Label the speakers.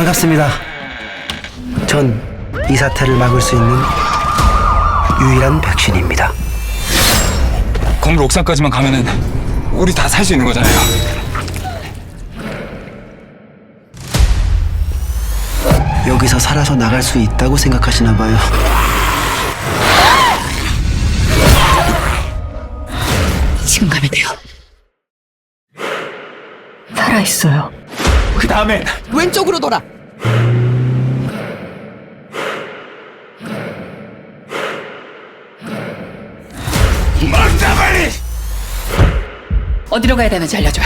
Speaker 1: 반갑습니다. 전 이 사태를 막을 수 있는 유일한 백신입니다.
Speaker 2: 건물 옥상까지만 가면은 우리 다 살 수 있는 거잖아요.
Speaker 1: 여기서 살아서 나갈 수 있다고 생각하시나 봐요.
Speaker 3: 지금 가면 돼요. 살아있어요.
Speaker 2: 그 다음엔
Speaker 3: 왼쪽으로 돌아.
Speaker 2: 막다 빨리!
Speaker 3: 어디로 가야 되는지 알려줘요.